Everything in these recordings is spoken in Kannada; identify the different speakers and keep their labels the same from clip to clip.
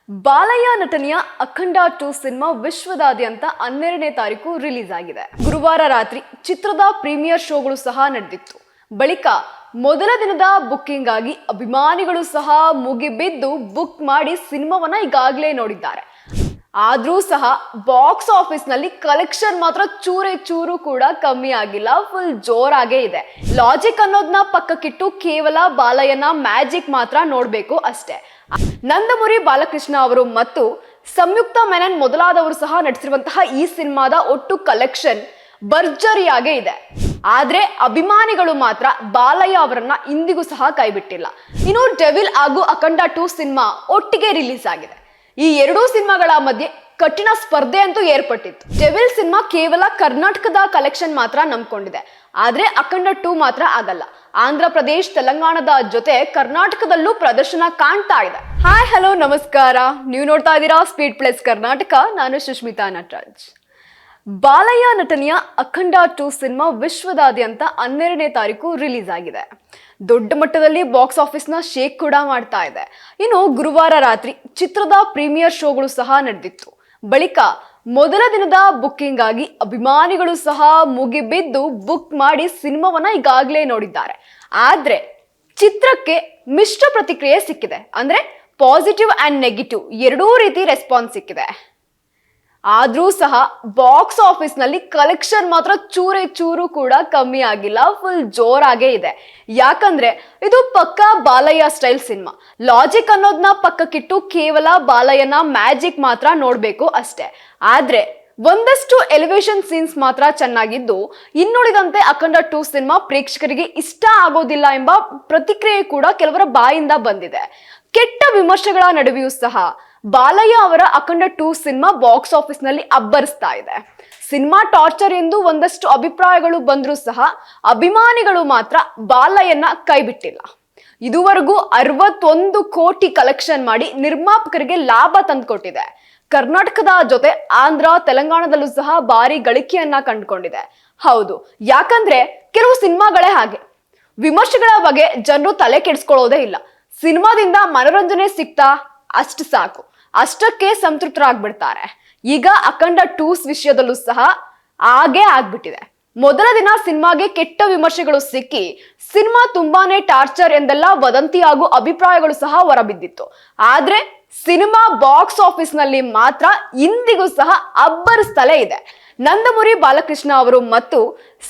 Speaker 1: ಬಾಲಯ್ಯ ನಟನೆಯ ಅಖಂಡ 2 ಸಿನಿಮಾ ವಿಶ್ವದಾದ್ಯಂತ 12ನೇ ತಾರೀಕು ರಿಲೀಸ್ ಆಗಿದೆ. ಗುರುವಾರ ರಾತ್ರಿ ಚಿತ್ರದ ಪ್ರೀಮಿಯರ್ ಶೋಗಳು ಸಹ ನಡೆದಿತ್ತು. ಬಳಿಕ ಮೊದಲ ದಿನದ ಬುಕ್ಕಿಂಗ್ ಆಗಿ ಅಭಿಮಾನಿಗಳು ಸಹ ಮುಗಿಬಿದ್ದು ಬುಕ್ ಮಾಡಿ ಸಿನಿಮಾವನ್ನ ಈಗಾಗಲೇ ನೋಡಿದ್ದಾರೆ. ಆದ್ರೂ ಸಹ ಬಾಕ್ಸ್ ಆಫೀಸ್ ನಲ್ಲಿ ಕಲೆಕ್ಷನ್ ಮಾತ್ರ ಚೂರೇ ಚೂರು ಕೂಡ ಕಮ್ಮಿ ಆಗಿಲ್ಲ, ಫುಲ್ ಜೋರಾಗೇ ಇದೆ. ಲಾಜಿಕ್ ಅನ್ನೋದನ್ನ ಪಕ್ಕಕ್ಕಿಟ್ಟು ಕೇವಲ ಬಾಲಯ್ಯನ ಮ್ಯಾಜಿಕ್ ಮಾತ್ರ ನೋಡ್ಬೇಕು ಅಷ್ಟೇ. ನಂದಮುರಿ ಬಾಲಕೃಷ್ಣ ಅವರು ಮತ್ತು ಸಂಯುಕ್ತ ಮೆನನ್ ಮೊದಲಾದವರು ಸಹ ನಟಿಸಿರುವಂತಹ ಈ ಸಿನಿಮಾದ ಒಟ್ಟು ಕಲೆಕ್ಷನ್ ಭರ್ಜರಿಯಾಗೇ ಇದೆ. ಆದ್ರೆ ಅಭಿಮಾನಿಗಳು ಮಾತ್ರ ಬಾಲಯ್ಯ ಅವರನ್ನ ಇಂದಿಗೂ ಸಹ ಕೈಬಿಟ್ಟಿಲ್ಲ. ಇನ್ನು ಡೆವಿಲ್ ಹಾಗೂ ಅಖಂಡ 2 ಸಿನಿಮಾ ಒಟ್ಟಿಗೆ ರಿಲೀಸ್ ಆಗಿದೆ. ಈ ಎರಡೂ ಸಿನಿಮಾಗಳ ಮಧ್ಯೆ ಕಠಿಣ ಸ್ಪರ್ಧೆ ಅಂತೂ ಏರ್ಪಟ್ಟಿತ್ತು. ಡೆವಿಲ್ ಸಿನಿಮಾ ಕೇವಲ ಕರ್ನಾಟಕದ ಕಲೆಕ್ಷನ್ ಮಾತ್ರ ನಂಬ್ಕೊಂಡಿದೆ, ಆದ್ರೆ ಅಖಂಡ 2 ಮಾತ್ರ ಆಗಲ್ಲ. ಆಂಧ್ರ ಪ್ರದೇಶ್, ತೆಲಂಗಾಣದ ಜೊತೆ ಕರ್ನಾಟಕದಲ್ಲೂ ಪ್ರದರ್ಶನ ಕಾಣ್ತಾ ಇದೆ. ಹಾಯ್ ಹಲೋ ನಮಸ್ಕಾರ, ನೀವು ನೋಡ್ತಾ ಇದ್ದೀರಾ ಸ್ಪೀಡ್ ಪ್ಲಸ್ ಕರ್ನಾಟಕ. ನಾನು ಸುಷ್ಮಿತಾ ನಟರಾಜ್. ಬಾಲಯ್ಯ ನಟನೆಯ ಅಖಂಡ 2 ಸಿನಿಮಾ ವಿಶ್ವದಾದ್ಯಂತ 12ನೇ ತಾರೀಕು ರಿಲೀಸ್ ಆಗಿದೆ. ದೊಡ್ಡ ಮಟ್ಟದಲ್ಲಿ ಬಾಕ್ಸ್ ಆಫೀಸ್ನ ಶೇಕ್ ಕೂಡ ಮಾಡ್ತಾ ಇದೆ. ಇನ್ನು ಗುರುವಾರ ರಾತ್ರಿ ಚಿತ್ರದ ಪ್ರೀಮಿಯರ್ ಶೋಗಳು ಸಹ ನಡೆದಿತ್ತು. ಬಳಿಕ ಮೊದಲ ದಿನದ ಬುಕ್ಕಿಂಗ್ ಆಗಿ ಅಭಿಮಾನಿಗಳು ಸಹ ಮುಗಿಬಿದ್ದು ಬುಕ್ ಮಾಡಿ ಸಿನಿಮಾವನ್ನ ಈಗಾಗಲೇ ನೋಡಿದ್ದಾರೆ. ಆದ್ರೆ ಚಿತ್ರಕ್ಕೆ ಮಿಶ್ರ ಪ್ರತಿಕ್ರಿಯೆ ಸಿಕ್ಕಿದೆ. ಅಂದ್ರೆ ಪಾಸಿಟಿವ್ ಅಂಡ್ ನೆಗೆಟಿವ್ ಎರಡೂ ರೀತಿ ರೆಸ್ಪಾನ್ಸ್ ಸಿಕ್ಕಿದೆ. ಆದ್ರೂ ಸಹ ಬಾಕ್ಸ್ ಆಫೀಸ್ ನಲ್ಲಿ ಕಲೆಕ್ಷನ್ ಮಾತ್ರ ಚೂರೇ ಚೂರು ಕೂಡ ಕಮ್ಮಿ ಆಗಿಲ್ಲ, ಫುಲ್ ಜೋರಾಗೇ ಇದೆ. ಯಾಕಂದ್ರೆ ಇದು ಪಕ್ಕಾ ಬಾಲಯ್ಯ ಸ್ಟೈಲ್ ಸಿನಿಮಾ. ಲಾಜಿಕ್ ಅನ್ನೋದನ್ನ ಪಕ್ಕಕ್ಕಿಟ್ಟು ಕೇವಲ ಬಾಲಯ್ಯನ ಮ್ಯಾಜಿಕ್ ಮಾತ್ರ ನೋಡ್ಬೇಕು ಅಷ್ಟೇ. ಆದ್ರೆ ಒಂದಷ್ಟು ಎಲಿವೇಶನ್ ಸೀನ್ಸ್ ಮಾತ್ರ ಚೆನ್ನಾಗಿದ್ದು, ಇನ್ನುಳಿದಂತೆ ಅಖಂಡ 2 ಸಿನಿಮಾ ಪ್ರೇಕ್ಷಕರಿಗೆ ಇಷ್ಟ ಆಗೋದಿಲ್ಲ ಎಂಬ ಪ್ರತಿಕ್ರಿಯೆ ಕೂಡ ಕೆಲವರ ಬಾಯಿಂದ ಬಂದಿದೆ. ಕೆಟ್ಟ ವಿಮರ್ಶೆಗಳ ನಡುವೆಯೂ ಸಹ ಬಾಲಯ್ಯ ಅವರ ಅಖಂಡ 2 ಸಿನಿಮಾ ಬಾಕ್ಸ್ ಆಫೀಸ್ ನಲ್ಲಿ ಅಬ್ಬರಿಸ್ತಾ ಇದೆ. ಸಿನಿಮಾ ಟಾರ್ಚರ್ ಎಂದು ಒಂದಷ್ಟು ಅಭಿಪ್ರಾಯಗಳು ಬಂದರೂ ಸಹ ಅಭಿಮಾನಿಗಳು ಮಾತ್ರ ಬಾಲಯ್ಯನ ಕೈಬಿಟ್ಟಿಲ್ಲ. ಇದುವರೆಗೂ 61 ಕೋಟಿ ಕಲೆಕ್ಷನ್ ಮಾಡಿ ನಿರ್ಮಾಪಕರಿಗೆ ಲಾಭ ತಂದುಕೊಟ್ಟಿದೆ. ಕರ್ನಾಟಕದ ಜೊತೆ ಆಂಧ್ರ, ತೆಲಂಗಾಣದಲ್ಲೂ ಸಹ ಭಾರಿ ಗಳಿಕೆಯನ್ನ ಕಂಡುಕೊಂಡಿದೆ. ಹೌದು, ಯಾಕಂದ್ರೆ ಕೆಲವು ಸಿನಿಮಾಗಳೇ ಹಾಗೆ, ವಿಮರ್ಶೆಗಳ ಬಗ್ಗೆ ಜನರು ತಲೆ ಕೆಡಿಸ್ಕೊಳ್ಳೋದೇ ಇಲ್ಲ. ಸಿನಿಮಾದಿಂದ ಮನೋರಂಜನೆ ಸಿಗ್ತಾ ಅಷ್ಟು ಸಾಕು, ಅಷ್ಟಕ್ಕೆ ಸಂತೃಪ್ತರಾಗ್ಬಿಡ್ತಾರೆ. ಈಗ ಅಖಂಡ 2 ವಿಷಯದಲ್ಲೂ ಸಹ ಹಾಗೆ ಆಗ್ಬಿಟ್ಟಿದೆ. ಮೊದಲ ದಿನ ಸಿನಿಮಾಗೆ ಕೆಟ್ಟ ವಿಮರ್ಶೆಗಳು ಸಿಕ್ಕಿ ಸಿನಿಮಾ ತುಂಬಾನೇ ಟಾರ್ಚರ್ ಎಂದೆಲ್ಲ ವದಂತಿ ಹಾಗೂ ಅಭಿಪ್ರಾಯಗಳು ಸಹ ಹೊರಬಿದ್ದಿತ್ತು. ಆದ್ರೆ ಸಿನಿಮಾ ಬಾಕ್ಸ್ ಆಫೀಸ್ ನಲ್ಲಿ ಮಾತ್ರ ಇಂದಿಗೂ ಸಹ ಅಬ್ಬರಿಸ್ತಲೇ ಇದೆ. ನಂದಮುರಿ ಬಾಲಕೃಷ್ಣ ಅವರು ಮತ್ತು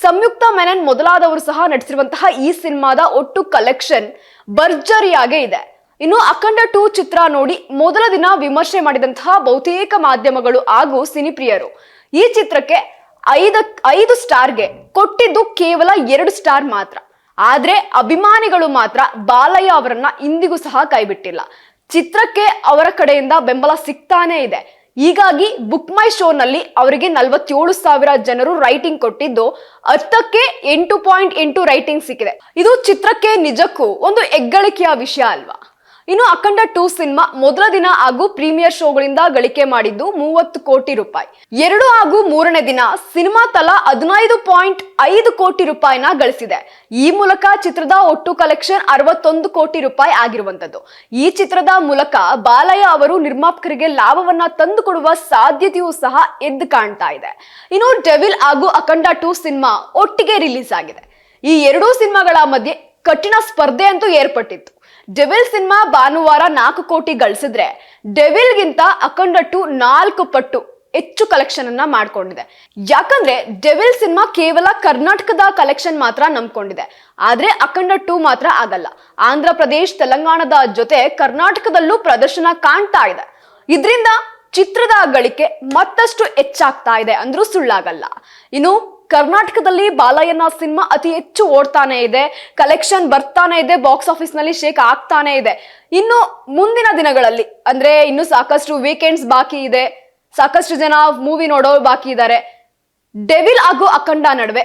Speaker 1: ಸಂಯುಕ್ತ ಮೆನನ್ ಮೊದಲಾದವರು ಸಹ ನಟಿಸಿರುವಂತಹ ಈ ಸಿನಿಮಾದ ಒಟ್ಟು ಕಲೆಕ್ಷನ್ ಭರ್ಜರಿಯಾಗೇ ಇದೆ. ಇನ್ನು ಅಖಂಡ 2 ಚಿತ್ರ ನೋಡಿ ಮೊದಲ ದಿನ ವಿಮರ್ಶೆ ಮಾಡಿದಂತಹ ಬಹುತೇಕ ಮಾಧ್ಯಮಗಳು ಹಾಗೂ ಸಿನಿಪ್ರಿಯರು ಈ ಚಿತ್ರಕ್ಕೆ 5 ಸ್ಟಾರ್ಗೆ ಕೊಟ್ಟಿದ್ದು ಕೇವಲ 2 ಸ್ಟಾರ್ ಮಾತ್ರ. ಆದ್ರೆ ಅಭಿಮಾನಿಗಳು ಮಾತ್ರ ಬಾಲಯ್ಯ ಅವರನ್ನ ಇಂದಿಗೂ ಸಹ ಕೈಬಿಟ್ಟಿಲ್ಲ. ಚಿತ್ರಕ್ಕೆ ಅವರ ಕಡೆಯಿಂದ ಬೆಂಬಲ ಸಿಗ್ತಾನೆ ಇದೆ. ಹೀಗಾಗಿ ಬುಕ್ ಮೈ ಶೋ ನಲ್ಲಿ ಅವರಿಗೆ 47,000 ಜನರು ರೈಟಿಂಗ್ ಕೊಟ್ಟಿದ್ದು 10ಕ್ಕೆ 8.8 ರೈಟಿಂಗ್ ಸಿಕ್ಕಿದೆ. ಇದು ಚಿತ್ರಕ್ಕೆ ನಿಜಕ್ಕೂ ಒಂದು ಹೆಗ್ಗಳಿಕೆಯ ವಿಷಯ ಅಲ್ವಾ? ಇನ್ನು ಅಖಂಡ 2 ಸಿನಿಮಾ ಮೊದಲ ದಿನ ಹಾಗೂ ಪ್ರೀಮಿಯರ್ ಶೋಗಳಿಂದ ಗಳಿಕೆ ಮಾಡಿದ್ದು 30 ಕೋಟಿ ರೂಪಾಯಿ. 2 ಹಾಗೂ 3ನೇ ದಿನ ಸಿನಿಮಾ ತಲಾ 15.5 ಕೋಟಿ ರೂಪಾಯಿನ ಗಳಿಸಿದೆ. ಈ ಮೂಲಕ ಚಿತ್ರದ ಒಟ್ಟು ಕಲೆಕ್ಷನ್ 61 ಕೋಟಿ ರೂಪಾಯಿ ಆಗಿರುವಂತದ್ದು. ಈ ಚಿತ್ರದ ಮೂಲಕ ಬಾಲಯ್ಯ ಅವರು ನಿರ್ಮಾಪಕರಿಗೆ ಲಾಭವನ್ನ ತಂದುಕೊಡುವ ಸಾಧ್ಯತೆಯೂ ಸಹ ಎದ್ದು ಕಾಣ್ತಾ ಇದೆ. ಇನ್ನು ಡೆವಿಲ್ ಹಾಗೂ ಅಖಂಡ 2 ಸಿನಿಮಾ ಒಟ್ಟಿಗೆ ರಿಲೀಸ್ ಆಗಿದೆ. ಈ ಎರಡೂ ಸಿನಿಮಾಗಳ ಮಧ್ಯೆ ಕಠಿಣ ಸ್ಪರ್ಧೆ ಅಂತೂ ಏರ್ಪಟ್ಟಿತ್ತು. ಡೆವಿಲ್ ಸಿನಿಮಾ ಭಾನುವಾರ 4 ಕೋಟಿ ಗಳಿಸಿದ್ರೆ ಡೆವಿಲ್ಗಿಂತ ಅಖಂಡ 2 4 ಪಟ್ಟು ಹೆಚ್ಚು ಕಲೆಕ್ಷನ್ ಅನ್ನ ಮಾಡ್ಕೊಂಡಿದೆ. ಯಾಕಂದ್ರೆ ಡೆವಿಲ್ ಸಿನಿಮಾ ಕೇವಲ ಕರ್ನಾಟಕದ ಕಲೆಕ್ಷನ್ ಮಾತ್ರ ನಂಬ್ಕೊಂಡಿದೆ, ಆದ್ರೆ ಅಖಂಡ 2 ಮಾತ್ರ ಆಗಲ್ಲ. ಆಂಧ್ರ ಪ್ರದೇಶ್, ತೆಲಂಗಾಣದ ಜೊತೆ ಕರ್ನಾಟಕದಲ್ಲೂ ಪ್ರದರ್ಶನ ಕಾಣ್ತಾ ಇದೆ. ಇದರಿಂದ ಚಿತ್ರದ ಗಳಿಕೆ ಮತ್ತಷ್ಟು ಹೆಚ್ಚಾಗ್ತಾ ಇದೆ ಅಂದ್ರೂ ಸುಳ್ಳಾಗಲ್ಲ. ಇನ್ನು ಕರ್ನಾಟಕದಲ್ಲಿ ಬಾಲಯ್ಯನ ಸಿನಿಮಾ ಅತಿ ಹೆಚ್ಚು ಓಡ್ತಾನೆ ಇದೆ, ಕಲೆಕ್ಷನ್ ಬರ್ತಾನೆ ಇದೆ, ಬಾಕ್ಸ್ ಆಫೀಸ್ ನಲ್ಲಿ ಶೇಕ್ ಆಗ್ತಾನೆ ಇದೆ. ಇನ್ನು ಮುಂದಿನ ದಿನಗಳಲ್ಲಿ ಅಂದ್ರೆ ಇನ್ನು ಸಾಕಷ್ಟು ವೀಕೆಂಡ್ಸ್ ಬಾಕಿ ಇದೆ, ಸಾಕಷ್ಟು ಜನ ಮೂವಿ ನೋಡೋ ಬಾಕಿ ಇದ್ದಾರೆ. ಡೆವಿಲ್ ಹಾಗೂ ಅಖಂಡ ನಡುವೆ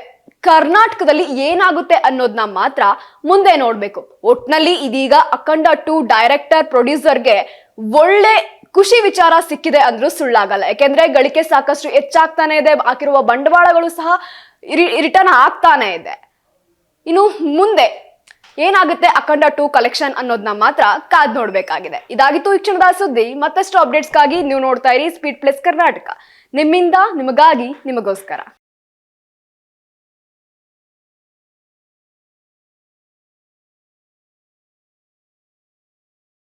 Speaker 1: ಕರ್ನಾಟಕದಲ್ಲಿ ಏನಾಗುತ್ತೆ ಅನ್ನೋದನ್ನ ಮಾತ್ರ ಮುಂದೆ ನೋಡ್ಬೇಕು. ಒಟ್ನಲ್ಲಿ ಇದೀಗ ಅಖಂಡ 2 ಡೈರೆಕ್ಟರ್, ಪ್ರೊಡ್ಯೂಸರ್ಗೆ ಒಳ್ಳೆ ಖುಷಿ ವಿಚಾರ ಸಿಕ್ಕಿದೆ ಅಂದ್ರೂ ಸುಳ್ಳಾಗಲ್ಲ. ಯಾಕೆಂದ್ರೆ ಗಳಿಕೆ ಸಾಕಷ್ಟು ಹೆಚ್ಚಾಗ್ತಾನೆ ಇದೆ, ಹಾಕಿರುವ ಬಂಡವಾಳಗಳು ಸಹ ರಿಟರ್ನ್ ಆಗ್ತಾನೆ ಇದೆ. ಇನ್ನು ಮುಂದೆ ಏನಾಗುತ್ತೆ ಅಖಂಡ 2 ಕಲೆಕ್ಷನ್ ಅನ್ನೋದನ್ನ ಮಾತ್ರ ಕಾದ್ ನೋಡ್ಬೇಕಾಗಿದೆ. ಇದಾಗಿತ್ತು ಈ ಕ್ಷಣದ ಸುದ್ದಿ. ಮತ್ತಷ್ಟು ಅಪ್ಡೇಟ್ಸ್ಗಾಗಿ ನೀವು ನೋಡ್ತಾ ಇರಿ ಸ್ಪೀಡ್ ಪ್ಲಸ್ ಕರ್ನಾಟಕ. ನಿಮ್ಮಿಂದ ನಿಮಗಾಗಿ ನಿಮಗೋಸ್ಕರ.